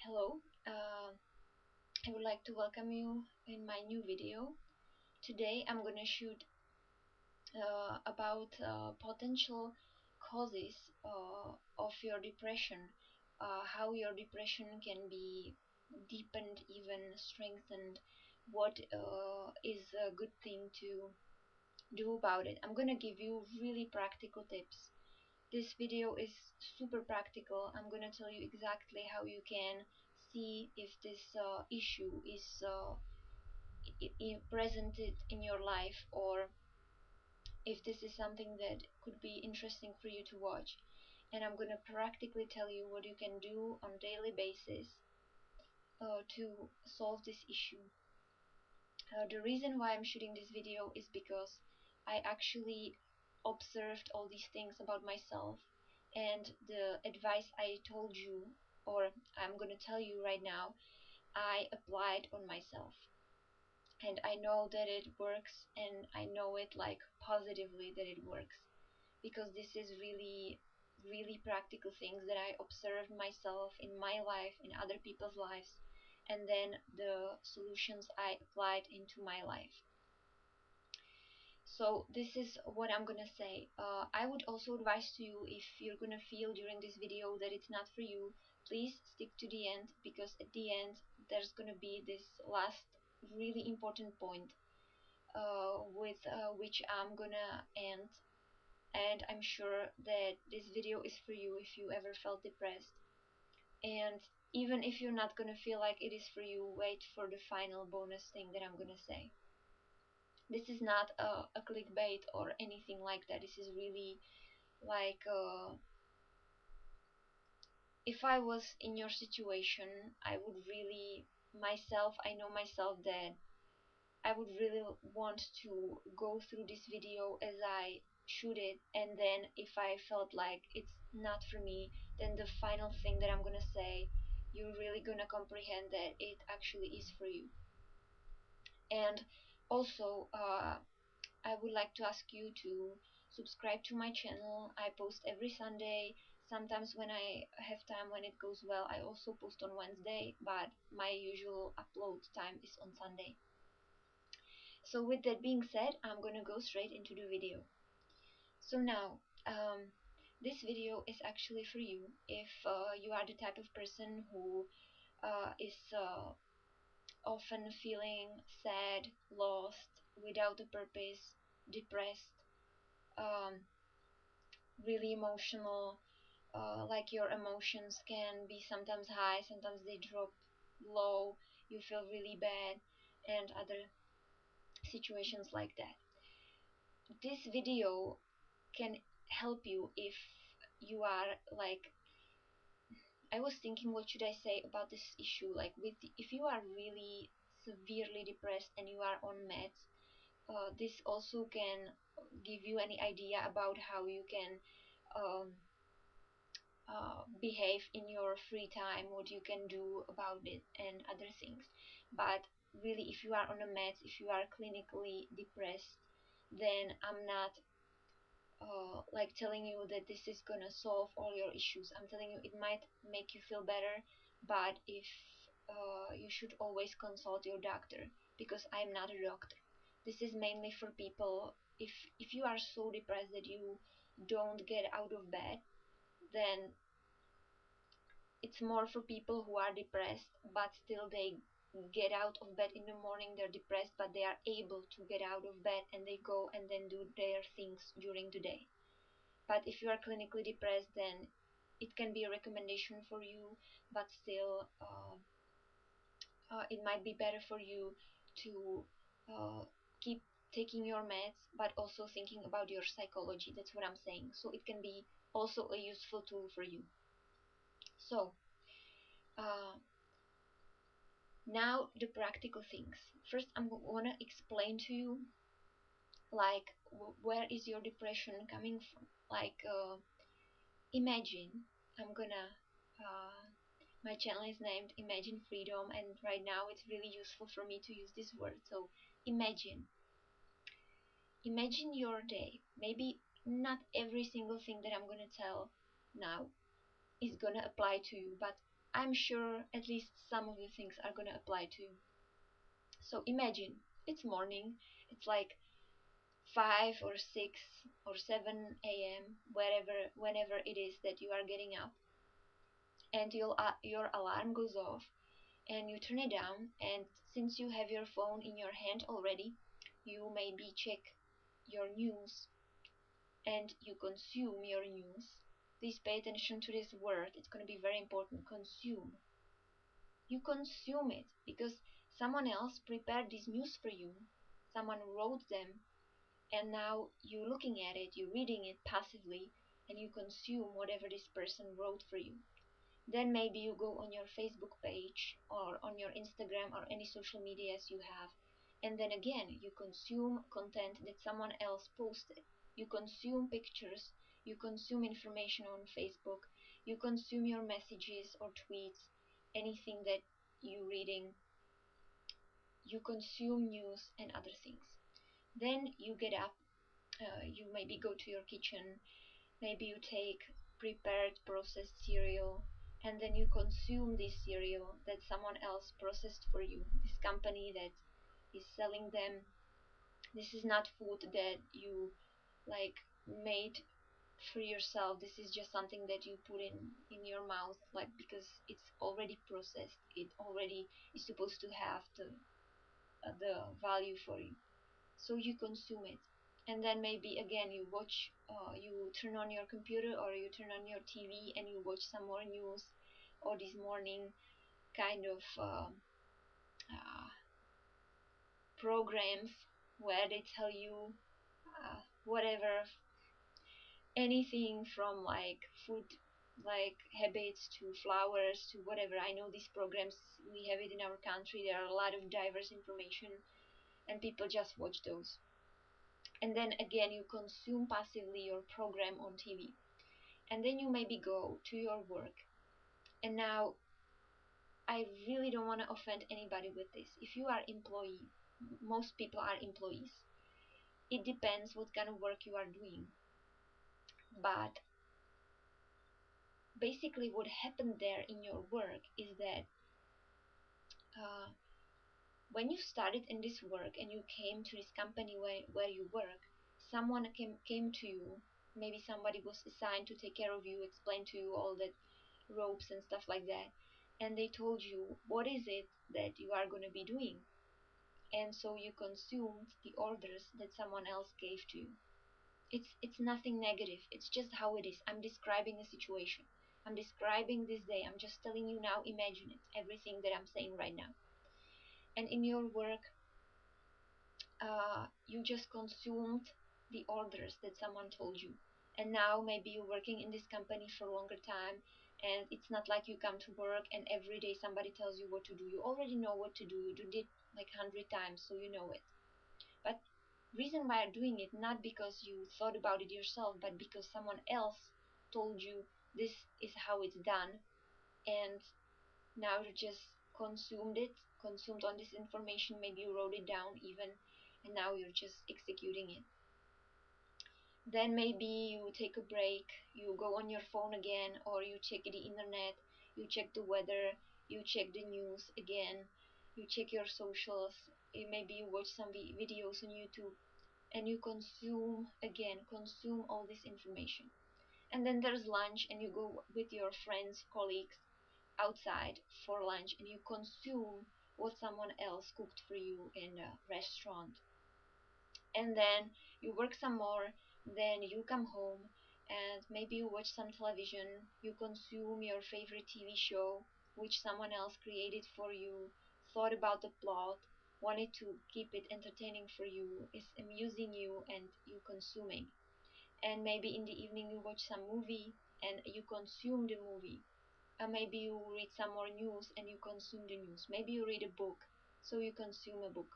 Hello, I would like to welcome you in my new video. Today I'm gonna shoot about potential causes of your depression, how your depression can be deepened, even strengthened, what is a good thing to do about it. I'm gonna give you really practical tips. This video is super practical. I'm gonna tell you exactly how you can see if this issue is presented in your life, or if this is something that could be interesting for you to watch. And I'm gonna practically tell you what you can do on daily basis to solve this issue. The reason why I'm shooting this video is because I actually observed all these things about myself, and the advice I told you, or I'm going to tell you right now, I applied on myself. And I know that it works, and I know it like positively that it works, because this is really, really practical things that I observed myself in my life, in other people's lives, and then the solutions I applied into my life. So this is what I'm gonna say. I would also advise to you, if you're gonna feel during this video that it's not for you, please stick to the end, because at the end there's gonna be this last really important point with which I'm gonna end, and I'm sure that this video is for you if you ever felt depressed. And even if you're not gonna feel like it is for you, wait for the final bonus thing that I'm gonna say. This is not a clickbait or anything like that. This is really like if I was in your situation, I would really, myself, I know myself that I would really want to go through this video as I shoot it, and then if I felt like it's not for me, then the final thing that I'm gonna say, you're really gonna comprehend that it actually is for you. And also, I would like to ask you to subscribe to my channel. I post every Sunday. Sometimes when I have time, when it goes well, I also post on Wednesday, but my usual upload time is on Sunday. So with that being said, I'm gonna go straight into the video. So now, this video is actually for you if you are the type of person who is often feeling sad, lost, without a purpose, depressed, um, really emotional, like your emotions can be sometimes high, sometimes they drop low, you feel really bad, and other situations like that. This video can help you if you are like, I was thinking, what should I say about this issue, like if you are really severely depressed and you are on meds. This also can give you any idea about how you can um, behave in your free time, what you can do about it, and other things. But really, if you are on a meds, if you are clinically depressed, then I'm not like telling you that this is gonna solve all your issues. I'm telling you it might make you feel better, but if you should always consult your doctor, because I'm not a doctor. This is mainly for people, if you are so depressed that you don't get out of bed, then it's more for people who are depressed but still they get out of bed in the morning. They're depressed but they are able to get out of bed, and they go and then do their things during the day. But if you are clinically depressed, then it can be a recommendation for you, but still it might be better for you to keep taking your meds, but also thinking about your psychology. That's what I'm saying. So it can be also a useful tool for you. So uh, now the practical things. First, I'm gonna explain to you like where is your depression coming from. Like imagine, I'm gonna my channel is named Imagine Freedom, and right now it's really useful for me to use this word. So imagine your day. Maybe not every single thing that I'm gonna tell now is gonna apply to you, but I'm sure at least some of the things are going to apply to you. So imagine it's morning, it's like 5 or 6 or 7 a.m., whenever it is that you are getting up, and your alarm goes off, and you turn it down, and since you have your phone in your hand already, you maybe check your news and you consume your news. Please pay attention to this word, it's going to be very important. Consume. You consume it because someone else prepared this news for you, someone wrote them, and now you're looking at it, you're reading it passively, and you consume whatever this person wrote for you. Then maybe you go on your Facebook page or on your Instagram or any social medias you have, and then again you consume content that someone else posted. You consume pictures, you consume information on Facebook, you consume your messages or tweets, anything that you're reading, you consume news and other things. Then you get up, you maybe go to your kitchen, maybe you take prepared processed cereal, and then you consume this cereal that someone else processed for you, this company that is selling them. This is not food that you like made for yourself. This is just something that you put in your mouth, like, because it's already processed, it already is supposed to have the value for you, so you consume it. And then maybe again you watch, you turn on your computer or you turn on your TV and you watch some more news, or this morning kind of programs where they tell you whatever, anything from like food, like habits, to flowers, to whatever. I know these programs, we have it in our country, there are a lot of diverse information, and people just watch those. And then again you consume passively your program on TV, and then you maybe go to your work. And now I really don't want to offend anybody with this. If you are employee, most people are employees, it depends what kind of work you are doing, but basically what happened there in your work is that uh, when you started in this work and you came to this company where you work, someone came to you, maybe somebody was assigned to take care of you, explain to you all that ropes and stuff like that, and they told you what is it that you are going to be doing, and so you consumed the orders that someone else gave to you. It's nothing negative, it's just how it is. I'm describing a situation, I'm describing this day, I'm just telling you now, imagine it, everything that I'm saying right now. And in your work, you just consumed the orders that someone told you, and now maybe you're working in this company for a longer time, and it's not like you come to work and every day somebody tells you what to do. You already know what to do, you did it like 100 times, so you know it. But reason why you're doing it, not because you thought about it yourself, but because someone else told you this is how it's done, and now you just consumed it, consumed on this information, maybe you wrote it down even, and now you're just executing it. Then maybe you take a break, you go on your phone again, or you check the internet, you check the weather, you check the news again, you check your socials, maybe you watch some videos on YouTube, and you consume again, consume all this information. And then there's lunch, and you go with your friends, colleagues outside for lunch, and you consume what someone else cooked for you in a restaurant. And then you work some more, then you come home and maybe you watch some television, you consume your favorite TV show which someone else created for you, thought about the plot, wanted to keep it entertaining for you, is amusing you, and you consuming. And maybe in the evening you watch some movie and you consume the movie. Maybe you read some more news and you consume the news. Maybe you read a book, so you consume a book.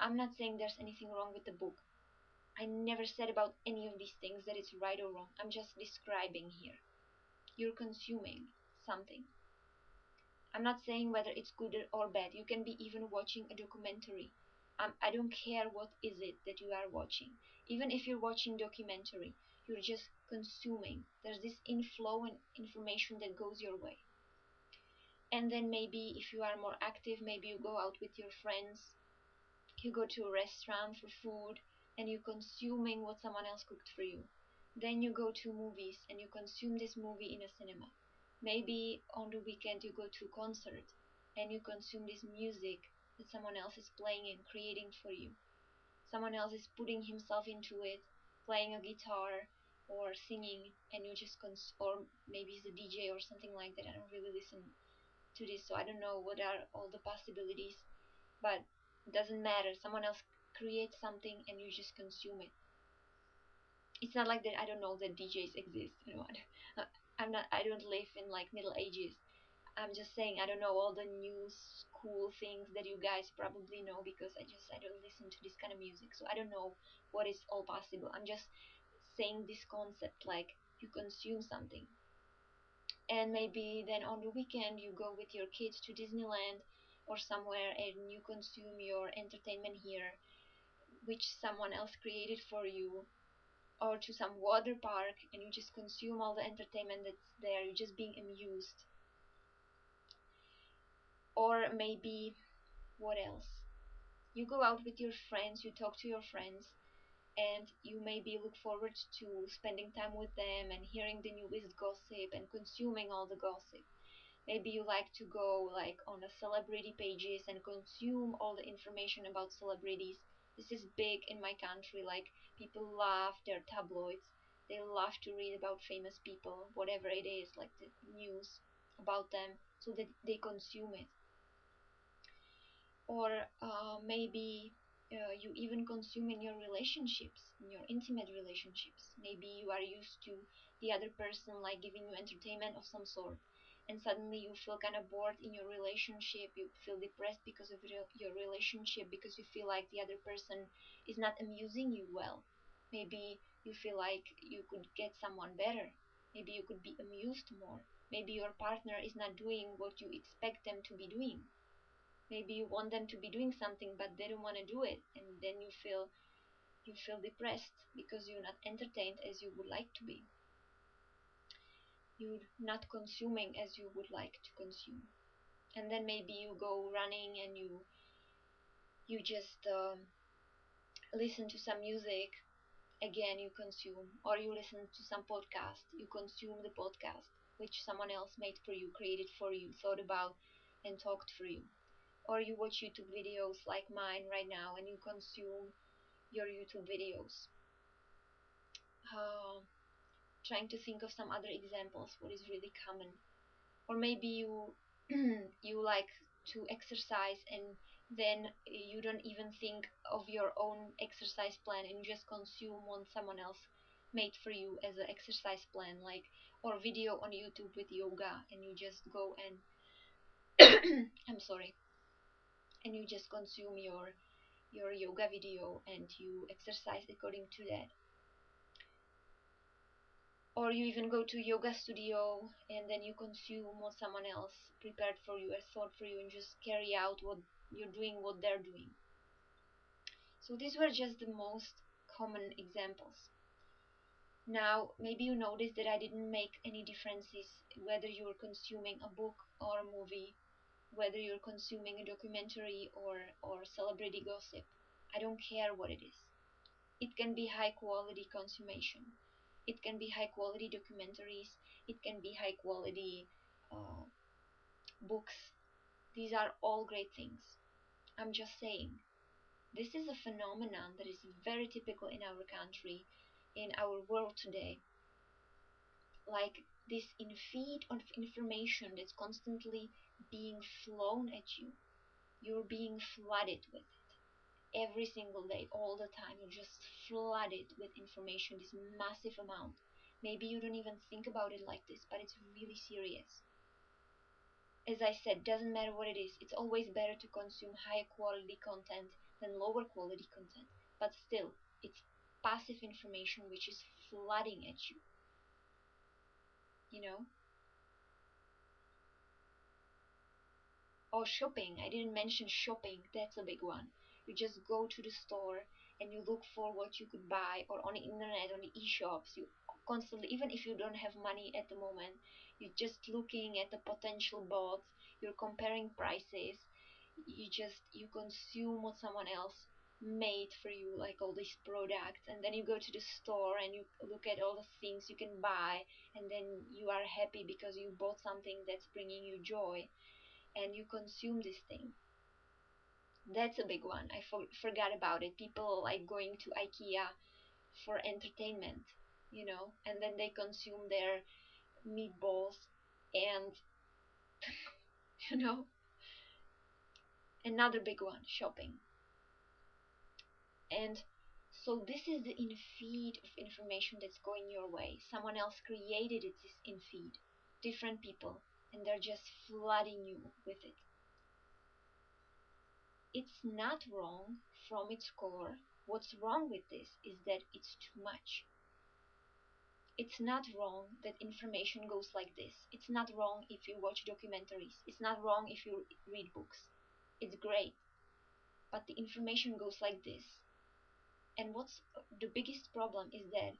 I'm not saying there's anything wrong with the book. I never said about any of these things that it's right or wrong. I'm just describing here. You're consuming something. I'm not saying whether it's good or bad. You can be even watching a documentary. I don't care what is it that you are watching. Even if you're watching documentary, you're just consuming. There's this inflow and information that goes your way. And then maybe if you are more active, maybe you go out with your friends, you go to a restaurant for food and you consuming what someone else cooked for you. Then you go to movies and you consume this movie in a cinema. Maybe on the weekend you go to a concert and you consume this music that someone else is playing and creating for you. Someone else is putting himself into it, playing a guitar or singing, and you just or maybe he's a DJ or something like that. I don't really listen to this, so I don't know what are all the possibilities, but it doesn't matter. Someone else creates something and you just consume it. It's not like that. I don't know that DJs exist. I'm not. I don't live in like Middle Ages. I'm just saying I don't know all the new cool things that you guys probably know because I don't listen to this kind of music. So I don't know what is all possible. I'm just saying this concept like you consume something. And maybe then on the weekend you go with your kids to Disneyland or somewhere and you consume your entertainment here which someone else created for you, or to some water park and you just consume all the entertainment that's there, you're just being amused. Or maybe what else, you go out with your friends, you talk to your friends, and you maybe look forward to spending time with them and hearing the newest gossip and consuming all the gossip. Maybe you like to go like on a celebrity pages and consume all the information about celebrities. This is big in my country. Like people love their tabloids. They love to read about famous people, whatever it is, like the news about them, so that they consume it. Or maybe you even consume in your relationships, in your intimate relationships. Maybe you are used to the other person like giving you entertainment of some sort, and suddenly you feel kind of bored in your relationship, you feel depressed because of your relationship, because you feel like the other person is not amusing you well. Maybe you feel like you could get someone better, maybe you could be amused more, maybe your partner is not doing what you expect them to be doing. Maybe you want them to be doing something but they don't want to do it, and then you feel depressed because you're not entertained as you would like to be. You're not consuming as you would like to consume. And then maybe you go running and you just listen to some music. Again, you consume. Or you listen to some podcast, you consume the podcast which someone else made for you, created for you, thought about and talked for you. Or you watch YouTube videos like mine right now and you consume your YouTube videos. Uh, Trying to think of some other examples, what is really common. Or maybe you you like to exercise and then you don't even think of your own exercise plan and you just consume what someone else made for you as an exercise plan, like, or video on YouTube with yoga and you just go and I'm sorry, and you just consume your yoga video and you exercise according to that. Or you even go to yoga studio and then you consume what someone else prepared for you or thought for you and just carry out what you're doing, what they're doing. So these were just the most common examples. Now maybe you noticed that I didn't make any differences whether you're consuming a book or a movie, whether you're consuming a documentary or celebrity gossip. I don't care what it is. It can be high quality consummation. It can be high quality documentaries. It can be high quality uh, books. These are all great things. I'm just saying, this is a phenomenon that is very typical in our country, in our world today. Like this infeed of information that's constantly being flown at you. You're being flooded with it every single day, all the time. You're just flooded with information, this massive amount. Maybe you don't even think about it like this, but it's really serious. As I said, doesn't matter what it is, it's always better to consume higher quality content than lower quality content. But still, it's passive information which is flooding at you, you know? Or shopping. I didn't mention shopping. That's a big one. You just go to the store and you look for what you could buy, or on the internet, on the e-shops. You constantly, even if you don't have money at the moment, you're just looking at the potential bots, you're comparing prices, you consume what someone else made for you, like all these products, and then you go to the store and you look at all the things you can buy, and then you are happy because you bought something that's bringing you joy, and you consume this thing. That's a big one. I forgot about it. People like going to IKEA for entertainment, and then they consume their meatballs and, you know, another big one, shopping. And so this is the infeed of information that's going your way. Someone else created it, this infeed, different people, and they're just flooding you with it. It's not wrong from its core. What's wrong with this is that it's too much. It's not wrong that information goes like this. It's not wrong if you watch documentaries. It's not wrong if you read books. It's great. But the information goes like this. And what's the biggest problem is that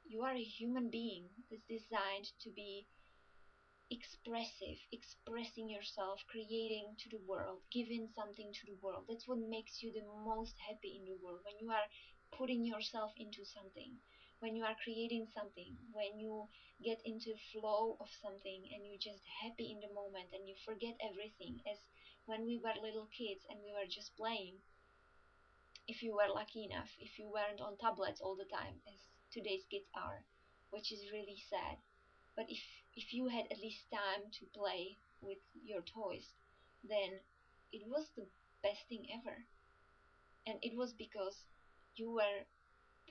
you are a human being that's designed to be expressive, expressing yourself, creating to the world, giving something to the world. That's what makes you the most happy in the world. When you are putting yourself into something, when you are creating something, when you get into flow of something and you're just happy in the moment and you forget everything, as when we were little kids and we were just playing, if you were lucky enough, if you weren't on tablets all the time as today's kids are, which is really sad. But if you had at least time to play with your toys, then it was the best thing ever. And it was because you were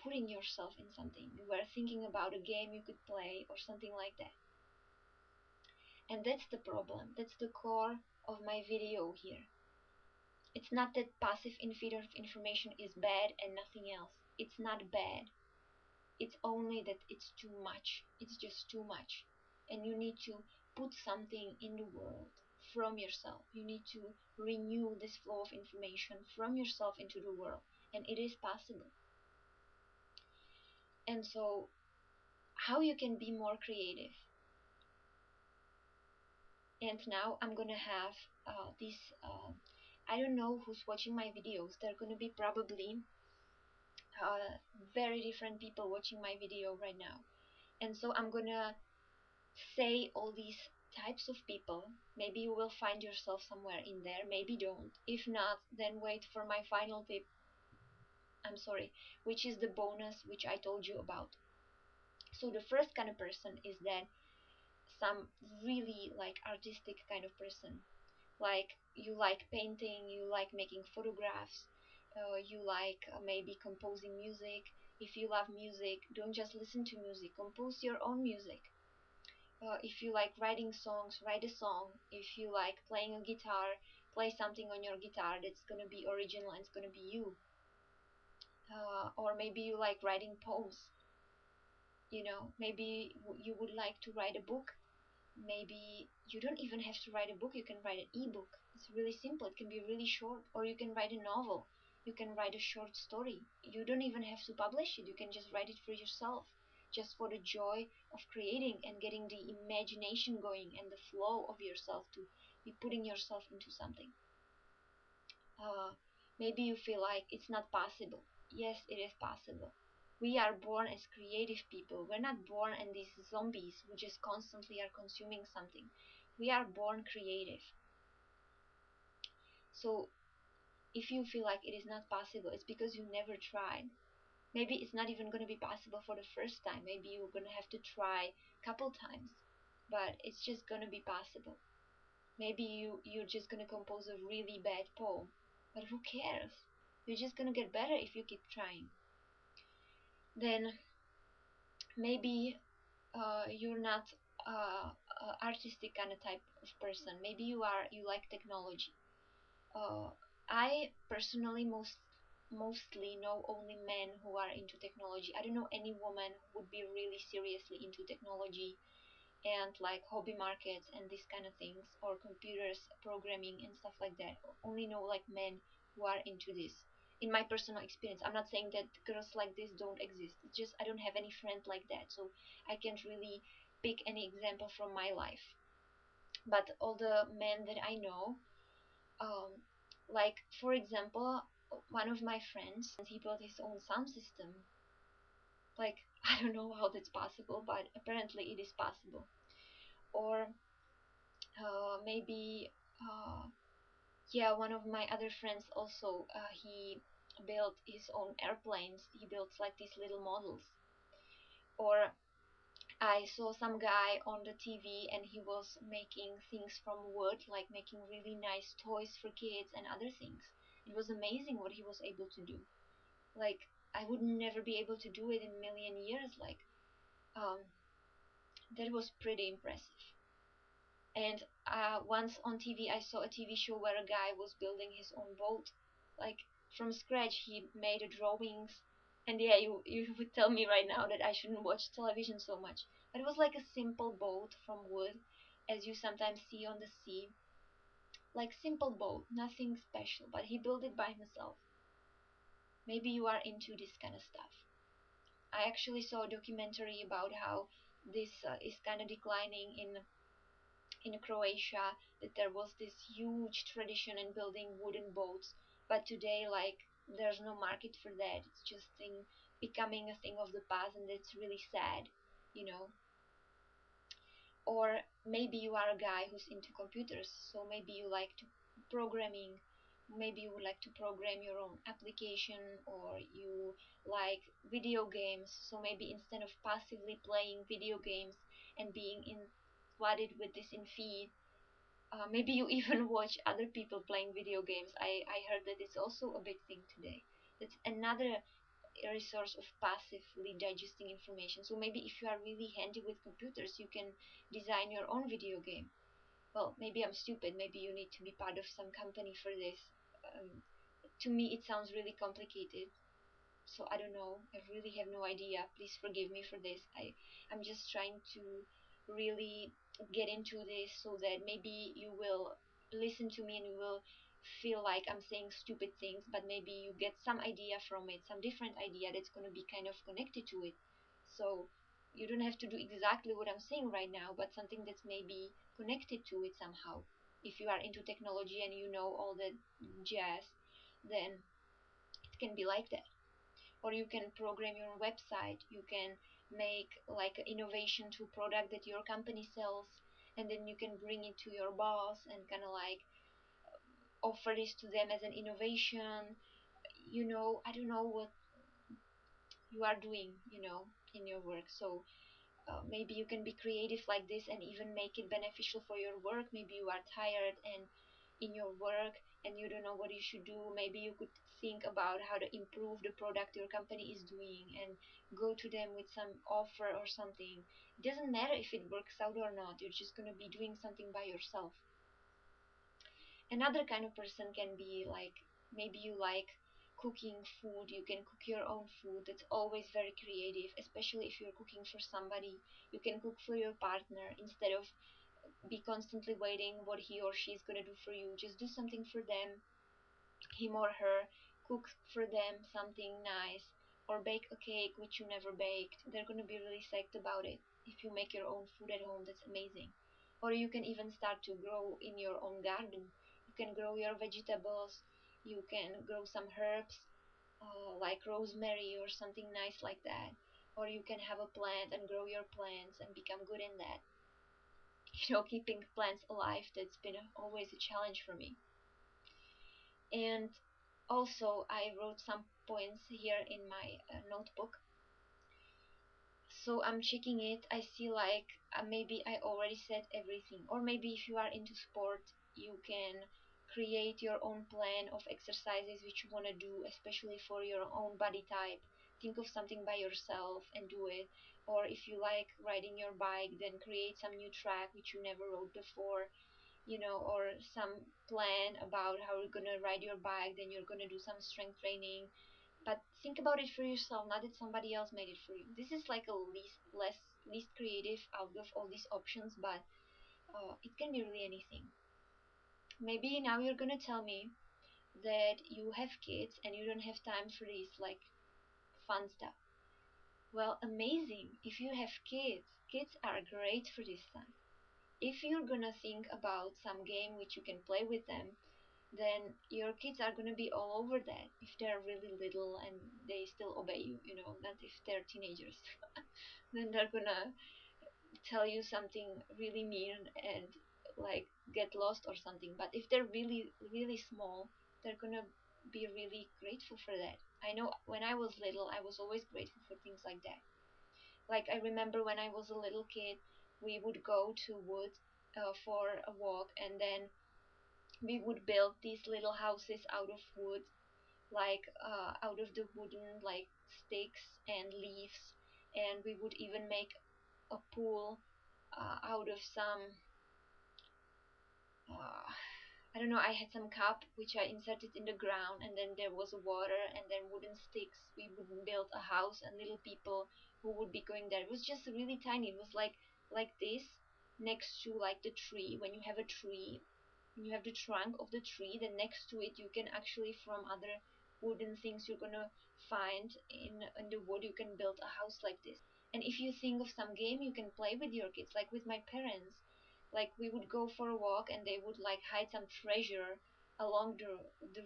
putting yourself in something. You were thinking about a game you could play or something like that. And that's the problem. That's the core of my video here. It's not that passive infeed of information is bad and nothing else. It's not bad. It's only that it's too much. It's just too much. And you need to put something in the world from yourself. You need to renew this flow of information from yourself into the world. And it is possible. And so, how you can be more creative. And now I'm gonna have this. I don't know who's watching my videos. They're gonna be probably very different people watching my video right now. And so I'm gonna say all these types of people. Maybe you will find yourself somewhere in there, maybe don't. If not, then wait for my final tip. I'm sorry, which is the bonus which I told you about. So the first kind of person is that some really like artistic kind of person. Like you like painting, you like making photographs, you like maybe composing music. If you love music, don't just listen to music, compose your own music. If you like writing songs, write a song. If you like playing a guitar, play something on your guitar that's gonna be original and it's gonna be you. Or maybe you like writing poems. Maybe you would like to write a book. Maybe you don't even have to write a book. You can write an ebook. It's really simple. It can be really short. Or you can write a novel. You can write a short story. You don't even have to publish it. You can just write it for yourself, just for the joy of creating and getting the imagination going and the flow of yourself to be putting yourself into something. Uh, Maybe you feel like it's not possible. Yes, it is possible. We are born as creative people. We're not born and these zombies who just constantly are consuming something. We are born creative. So if you feel like it is not possible, it's because you never tried. Maybe it's not even going to be possible for the first time. Maybe you're going to have to try a couple times, but it's just going to be possible. Maybe you're just going to compose a really bad poem, but who cares? You're just going to get better if you keep trying. Then maybe you're not artistic kind of type of person. Maybe you like technology. uh, I personally mostly know only men who are into technology. I don't know any woman who would be really seriously into technology and like hobby markets and these kind of things, or computers programming and stuff like that. Only know like men who are into this. in my personal experience. I'm not saying that girls like this don't exist. It's just I don't have any friend like that, so I can't really pick any example from my life. But all the men that I know, um, like for example, one of my friends, he built his own sound system. Like I don't know how that's possible, but apparently it is possible. Or maybe yeah, one of my other friends also, he built his own airplanes. He built like these little models. Or I saw some guy on the TV and he was making things from wood, like making really nice toys for kids and other things. It was amazing what he was able to do. Like I would never be able to do it in a million years. Like um, that was pretty impressive. And once on TV, I saw a TV show where a guy was building his own boat, like from scratch. He made the drawings, and yeah, you would tell me right now that I shouldn't watch television so much, but it was like a simple boat from wood, as you sometimes see on the sea, like simple boat, nothing special, but he built it by himself. Maybe you are into this kind of stuff. I actually saw a documentary about how this is kind of declining in Croatia, that there was this huge tradition in building wooden boats, but today like there's no market for that. It's just thing becoming a thing of the past, and it's really sad, you know. Or maybe you are a guy who's into computers, so maybe you like to programming, maybe you would like to program your own application, or you like video games, so maybe instead of passively playing video games and being in flooded with this Infeed, maybe you even watch other people playing video games. I heard that it's also a big thing today. It's another resource of passively digesting information. So maybe if you are really handy with computers, you can design your own video game. Well, maybe I'm stupid. Maybe you need to be part of some company for this. Um, to me, it sounds really complicated. So I don't know. I really have no idea. Please forgive me for this. I'm just trying to really get into this so that maybe you will listen to me and you will feel like I'm saying stupid things, but maybe you get some idea from it, some different idea that's going to be kind of connected to it. So you don't have to do exactly what I'm saying right now, but something that's maybe connected to it somehow. If you are into technology and you know all that jazz, then it can be like that. Or you can program your own website. You can make like an innovation to product that your company sells, and then you can bring it to your boss and kind of like offer this to them as an innovation. I don't know what you are doing, in your work. So maybe you can be creative like this and even make it beneficial for your work. Maybe you are tired and in your work and you don't know what you should do. Maybe you could think about how to improve the product your company is doing and go to them with some offer or something. It doesn't matter if it works out or not. You're just going to be doing something by yourself. Another kind of person can be like, maybe you like cooking food. You can cook your own food. That's always very creative, especially if you're cooking for somebody. You can cook for your partner instead of be constantly waiting what he or she is going to do for you. Just do something for them, him or her. Cook for them something nice, or bake a cake which you never baked. They're going to be really psyched about it. If you make your own food at home, that's amazing. Or you can even start to grow in your own garden. You can grow your vegetables. You can grow some herbs, like rosemary or something nice like that. Or you can have a plant and grow your plants and become good in that. Keeping plants alive, that's been always a challenge for me. And also, I wrote some points here in my notebook. So I'm checking it. I see like maybe I already said everything. Or maybe if you are into sport, you can create your own plan of exercises which you want to do, especially for your own body type. Think of something by yourself and do it. Or if you like riding your bike, then create some new track which you never rode before, or some plan about how you're gonna ride your bike, then you're gonna do some strength training. But think about it for yourself, not that somebody else made it for you. This is like a least creative out of all these options, but it can be really anything. Maybe now you're gonna tell me, that you have kids and you don't have time for this like fun stuff. Well, amazing. If you have kids, kids are great for this time. If you're gonna think about some game which you can play with them, then your kids are gonna be all over that if they're really little and they still obey you, not if they're teenagers. Then they're gonna tell you something really mean and like get lost or something. But if they're really, really small, they're gonna be really grateful for that. I know when I was little, I was always grateful for things like that. Like I remember when I was a little kid, we would go to wood for a walk, and then we would build these little houses out of wood, like out of the wooden like sticks and leaves, and we would even make a pool out of some uh, I don't know, I had some cup which I inserted in the ground, and then there was water and then wooden sticks. We would build a house and little people who would be going there. It was just really tiny. It was like this next to like the tree. When you have a tree, when you have the trunk of the tree, then next to it you can actually from other wooden things you're gonna find in the wood, you can build a house like this. And if you think of some game you can play with your kids, like with my parents, like we would go for a walk and they would like hide some treasure along the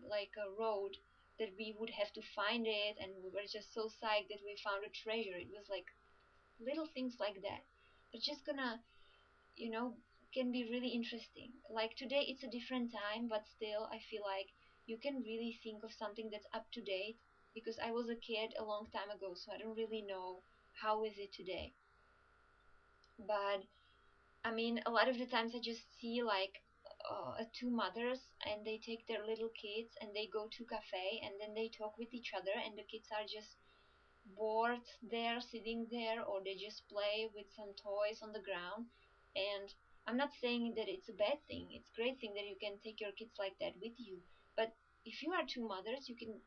like a road that we would have to find it, and we were just so psyched that we found a treasure. It was like little things like that. But just gonna, you know, can be really interesting. Like today it's a different time, but still I feel like you can really think of something that's up to date, because I was a kid a long time ago, so I don't really know how is it today. But I mean, a lot of the times I just see like two mothers, and they take their little kids and they go to cafe and then they talk with each other, and the kids are just bored there, sitting there, or they just play with some toys on the ground. And I'm not saying that it's a bad thing. It's a great thing that you can take your kids like that with you. But if you are two mothers, you can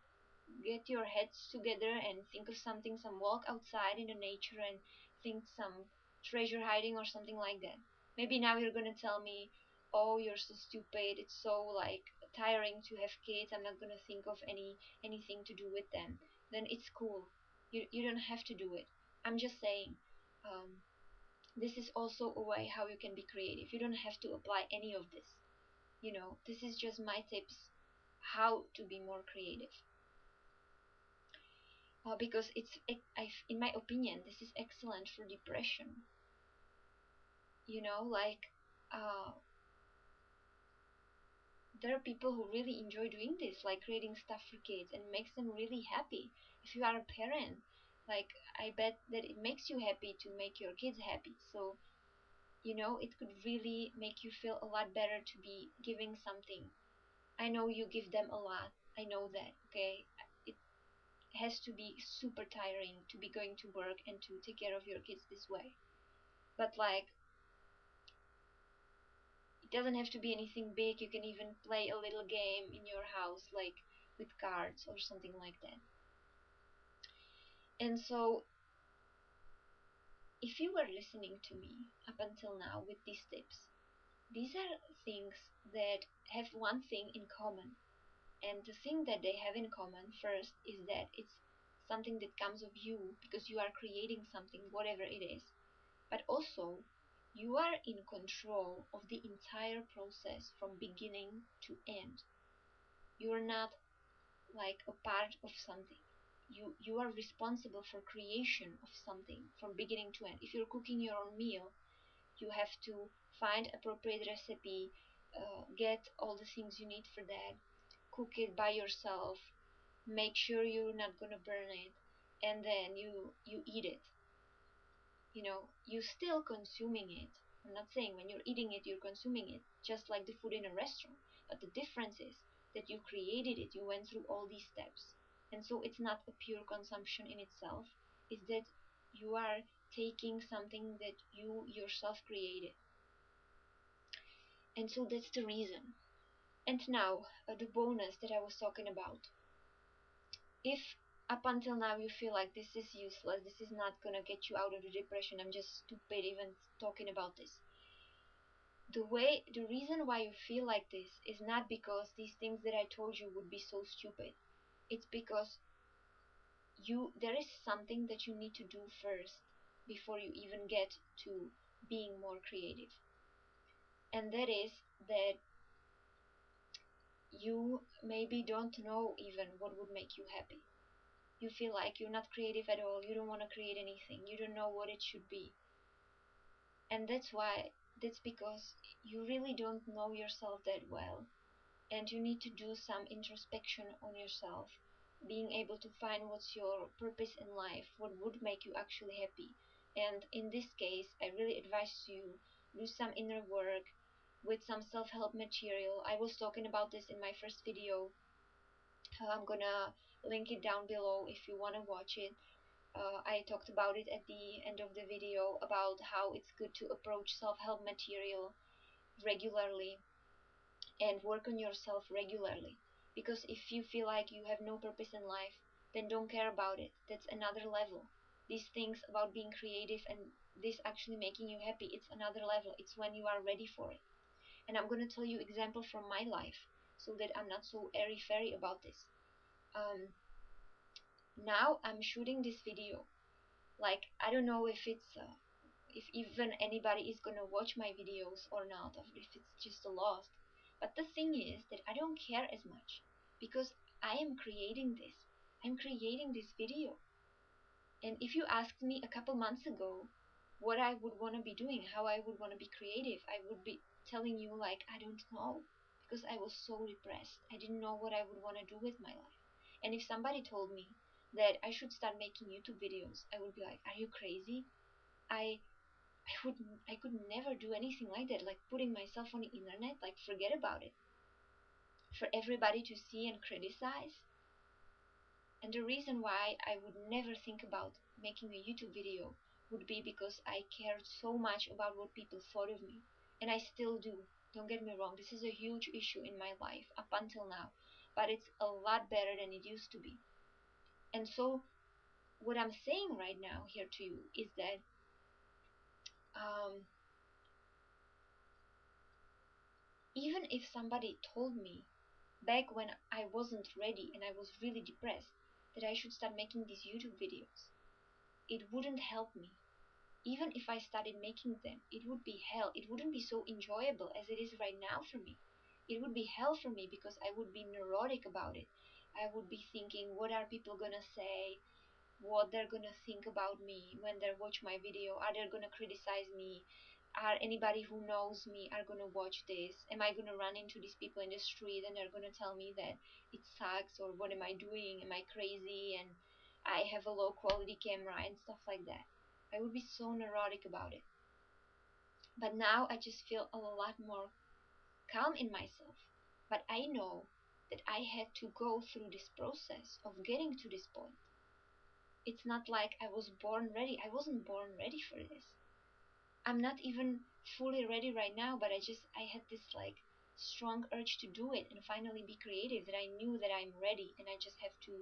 get your heads together and think of something, some walk outside in the nature and think some treasure hiding or something like that. Maybe now you're gonna tell me, oh, you're so stupid, it's so like tiring to have kids, I'm not gonna think of anything to do with them. Then it's cool. You don't have to do it. I'm just saying, um, this is also a way how you can be creative. You don't have to apply any of this. This is just my tips how to be more creative. Because in my opinion, this is excellent for depression. Like uh, there are people who really enjoy doing this, like creating stuff for kids, and makes them really happy. If you are a parent, like I bet that it makes you happy to make your kids happy. So it could really make you feel a lot better to be giving something. I know you give them a lot. I know that. Okay, it has to be super tiring to be going to work and to take care of your kids this way. But like it doesn't have to be anything big. You can even play a little game in your house, like with cards or something like that. And so, if you were listening to me up until now with these tips, these are things that have one thing in common. And the thing that they have in common first is that it's something that comes of you because you are creating something, whatever it is. But also, you are in control of the entire process from beginning to end. You are not like a part of something. You are responsible for creation of something from beginning to end. If you're cooking your own meal, you have to find appropriate recipe, get all the things you need for that, cook it by yourself, make sure you're not gonna burn it, and then you eat it. You still consuming it. I'm not saying when you're eating it you're consuming it just like the food in a restaurant, but the difference is that you created it, you went through all these steps. And so it's not a pure consumption in itself, it's that you are taking something that you yourself created. And so that's the reason. And now, the bonus that I was talking about. If up until now you feel like this is useless, this is not gonna get you out of the depression, I'm just stupid even talking about this, The reason why you feel like this is not because these things that I told you would be so stupid. It's because there is something that you need to do first before you even get to being more creative. And that is that you maybe don't know even what would make you happy. You feel like you're not creative at all, you don't want to create anything, you don't know what it should be. And that's because you really don't know yourself that well, and you need to do some introspection on yourself, being able to find what's your purpose in life, what would make you actually happy. And in this case, I really advise you do some inner work with some self-help material. I was talking about this in my first video. I'm gonna link it down below if you want to watch it. I talked about it at the end of the video about how it's good to approach self-help material regularly and work on yourself regularly. Because if you feel like you have no purpose in life, then don't care about it. That's another level. These things about being creative and this actually making you happy, it's another level. It's when you are ready for it. And I'm going to tell you example from my life so that I'm not so airy-fairy about this. Um, Now I'm shooting this video. Like, I don't know if even anybody is gonna watch my videos or not, or if it's just a lost. But the thing is that I don't care as much because I am creating this. I'm creating this video. And if you asked me a couple months ago what I would want to be doing, how I would want to be creative, I would be telling you like I don't know, because I was so depressed. I didn't know what I would want to do with my life. And if somebody told me that I should start making YouTube videos, I would be like, are you crazy? I I could never do anything like that, like putting myself on the internet, like forget about it. For everybody to see and criticize. And the reason why I would never think about making a YouTube video would be because I cared so much about what people thought of me. And I still do. Don't get me wrong, this is a huge issue in my life up until now. But it's a lot better than it used to be. And so what I'm saying right now here to you is that um, even if somebody told me back when I wasn't ready and I was really depressed that I should start making these YouTube videos, it wouldn't help me. Even if I started making them, it would be hell. It wouldn't be so enjoyable as it is right now for me. It would be hell for me because I would be neurotic about it. I would be thinking, what are people gonna say? What they're gonna think about me when they watch my video? Are they gonna criticize me? Are anybody who knows me are gonna watch this? Am I gonna run into these people in the street and they're gonna tell me that it sucks, or what am I doing? Am I crazy? And I have a low quality camera and stuff like that. I would be so neurotic about it. But now I just feel a lot more calm in myself. But I know that I had to go through this process of getting to this point. It's not like I was born ready. I wasn't born ready for this. I'm not even fully ready right now, but I had this like strong urge to do it and finally be creative, that I knew that I'm ready and I just have to,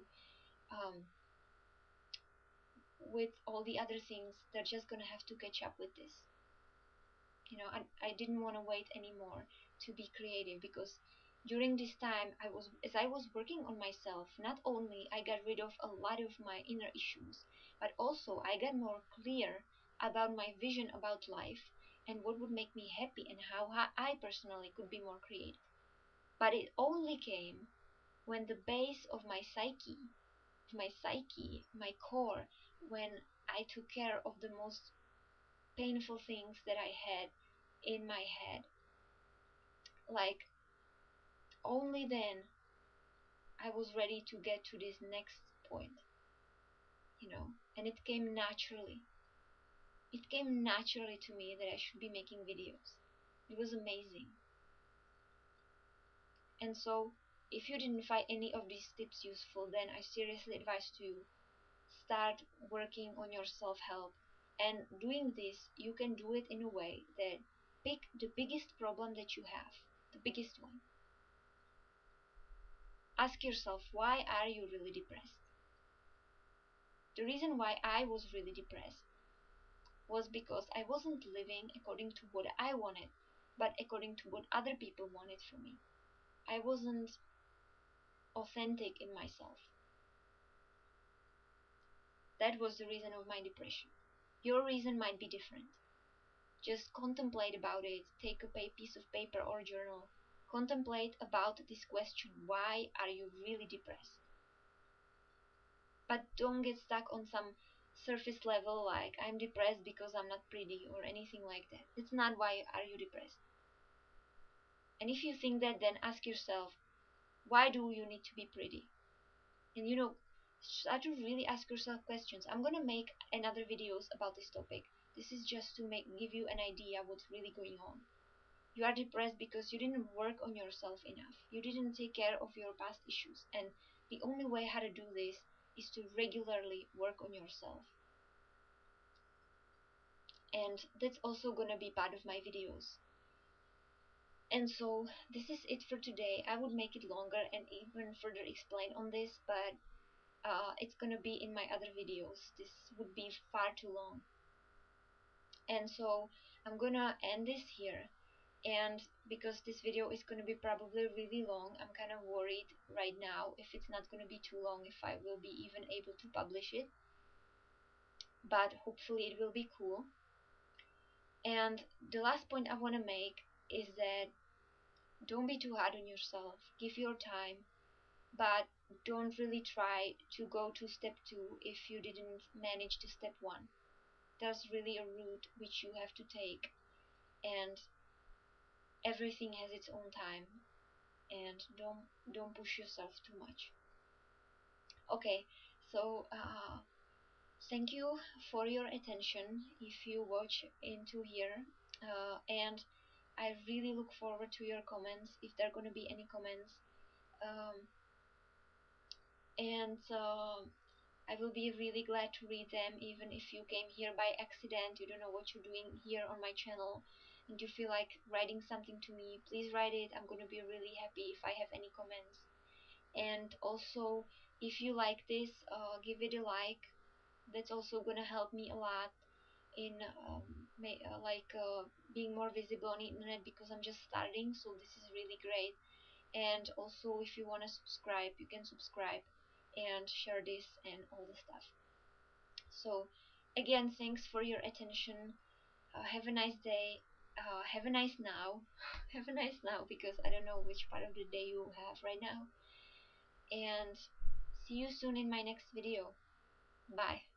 with all the other things, they're just gonna have to catch up with this. I didn't want to wait anymore to be creative, because during this time as I was working on myself, not only I got rid of a lot of my inner issues, but also I got more clear about my vision about life and what would make me happy and how I personally could be more creative. But it only came when the base of my psyche, my core, when I took care of the most painful things that I had in my head. Like, only then I was ready to get to this next point. And it came naturally. It came naturally to me that I should be making videos. It was amazing. And so, if you didn't find any of these tips useful, then I seriously advise you start working on your self-help. And doing this, you can do it in a way that pick the biggest problem that you have, the biggest one. Ask yourself, why are you really depressed? The reason why I was really depressed was because I wasn't living according to what I wanted. but according to what other people wanted from me. I wasn't authentic in myself. That was the reason of my depression. Your reason might be different. Just contemplate about it. Take a piece of paper or journal. Contemplate about this question. Why are you really depressed? But don't get stuck on some surface level like I'm depressed because I'm not pretty or anything like that. That's not why are you depressed. And if you think that, then ask yourself, why do you need to be pretty? And start to really ask yourself questions. I'm gonna make another videos about this topic. This is just to give you an idea what's really going on. You are depressed because you didn't work on yourself enough. You didn't take care of your past issues. And the only way how to do this is to regularly work on yourself. And that's also gonna be part of my videos. And so this is it for today. I would make it longer and even further explain on this, but it's gonna be in my other videos. This would be far too long. And so I'm gonna end this here. And because this video is gonna be probably really long, I'm kind of worried right now if it's not gonna be too long, if I will be even able to publish it. But hopefully it will be cool. And the last point I want to make is that don't be too hard on yourself. Give your time, but don't really try to go to step 2 if you didn't manage to step 1. There's really a route which you have to take, and everything has its own time, and don't push yourself too much. Okay, so thank you for your attention if you watch into here, and I really look forward to your comments if there are going to be any comments. And I will be really glad to read them, even if you came here by accident, you don't know what you're doing here on my channel, and you feel like writing something to me. Please write it. I'm going to be really happy if I have any comments. And also, if you like this, give it a like. That's also going to help me a lot in being more visible on the internet, because I'm just starting, so this is really great. And also, if you want to subscribe, you can subscribe and share this and all the stuff. So again, thanks for your attention. Have a nice day. Have a nice now. Have a nice now, because I don't know which part of the day you have right now. And see you soon in my next video. Bye.